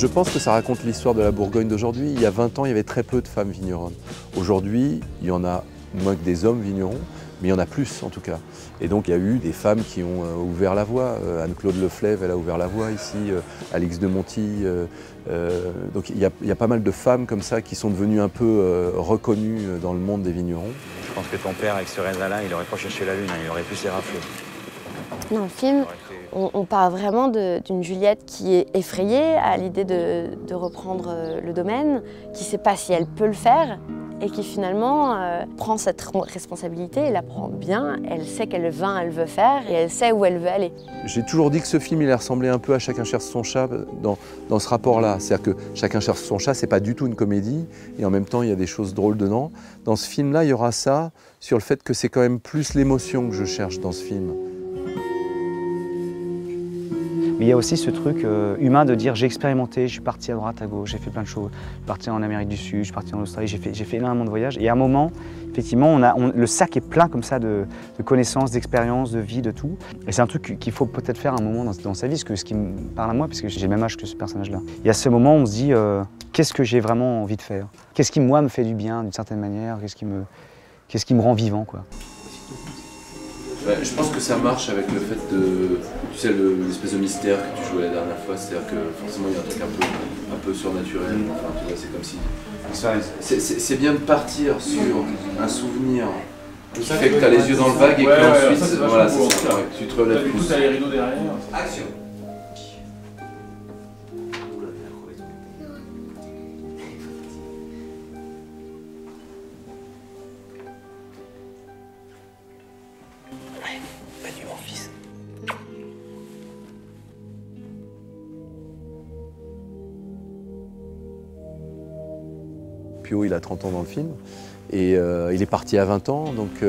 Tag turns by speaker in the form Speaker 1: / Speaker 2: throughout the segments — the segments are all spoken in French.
Speaker 1: Je pense que ça raconte l'histoire de la Bourgogne d'aujourd'hui. Il y a 20 ans, il y avait très peu de femmes vigneronnes. Aujourd'hui, il y en a moins que des hommes vignerons, mais il y en a plus en tout cas. Et donc il y a eu des femmes qui ont ouvert la voie. Anne-Claude Leflèvre, elle a ouvert la voie ici, Alix de Monti. Donc il y a pas mal de femmes comme ça qui sont devenues un peu reconnues dans le monde des vignerons.
Speaker 2: Je pense que ton père, avec ce raisin-là, il aurait pas cherché la lune, hein, il aurait pu s'y rafler.
Speaker 3: Dans le film, on parle vraiment d'une Juliette qui est effrayée à l'idée de reprendre le domaine, qui ne sait pas si elle peut le faire et qui finalement prend cette responsabilité et la prend bien. Elle sait quel vin elle veut faire et elle sait où elle veut aller.
Speaker 1: J'ai toujours dit que ce film il a ressemblé un peu à Chacun cherche son chat dans ce rapport-là. C'est-à-dire que Chacun cherche son chat, c'est pas du tout une comédie et en même temps il y a des choses drôles dedans. Dans ce film-là, il y aura ça sur le fait que c'est quand même plus l'émotion que je cherche dans ce film.
Speaker 4: Mais il y a aussi ce truc humain de dire j'ai expérimenté, je suis parti à droite, à gauche, j'ai fait plein de choses. Je suis parti en Amérique du Sud, je suis parti en Australie, j'ai fait énormément de voyages. Et à un moment, effectivement, le sac est plein comme ça de connaissances, d'expériences, de vie, de tout. Et c'est un truc qu'il faut peut-être faire à un moment dans sa vie, ce qui me parle à moi, parce que j'ai le même âge que ce personnage-là. Et à ce moment, on se dit qu'est-ce que j'ai vraiment envie de faire? Qu'est-ce qui, moi, me fait du bien d'une certaine manière? Qu'est-ce qui me rend vivant, quoi?
Speaker 1: Je pense que ça marche avec le fait de, tu sais, l'espèce de mystère que tu jouais la dernière fois, c'est-à-dire que forcément il y a un truc un peu surnaturel, enfin tu vois, c'est comme si... C'est bien de partir sur un souvenir qui fait que tu as les yeux dans le vague et qu'ensuite, voilà, c'est ça, tu te relèves plus.
Speaker 5: Du coup, tu as les rideaux derrière.
Speaker 1: Action. Pio, il a 30 ans dans le film et il est parti à 20 ans, donc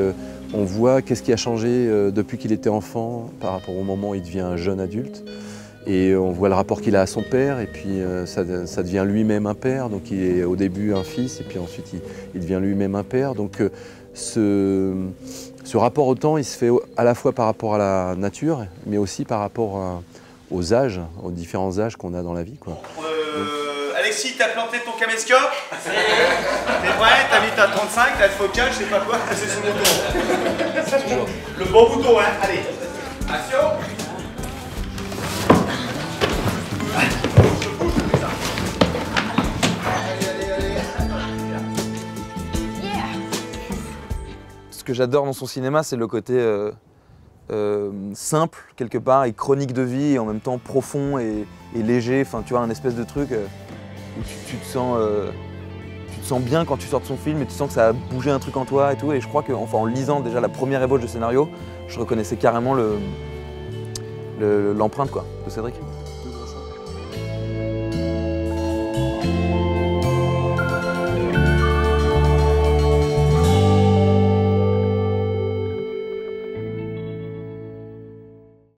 Speaker 1: on voit qu'est-ce qui a changé depuis qu'il était enfant par rapport au moment où il devient un jeune adulte. Et on voit le rapport qu'il a à son père et puis ça devient lui-même un père, donc il est au début un fils et puis ensuite il devient lui-même un père. Donc ce rapport au temps, il se fait à la fois par rapport à la nature, mais aussi par rapport aux âges, aux différents âges qu'on a dans la vie, quoi.
Speaker 6: Alexis, t'as planté ton caméscope? T'es prêt? T'as mis ta 35, ta focale, je sais pas quoi, c'est sur le bouton. Le bon bouton, hein? Allez. Action!
Speaker 7: Ce que j'adore dans son cinéma, c'est le côté simple, quelque part, et chronique de vie, et en même temps profond et léger. Enfin, tu vois, un espèce de truc où tu te sens bien quand tu sors de son film et tu sens que ça a bougé un truc en toi et tout. Et je crois que, enfin, en lisant déjà la première ébauche de scénario, je reconnaissais carrément l'empreinte, quoi, de Cédric.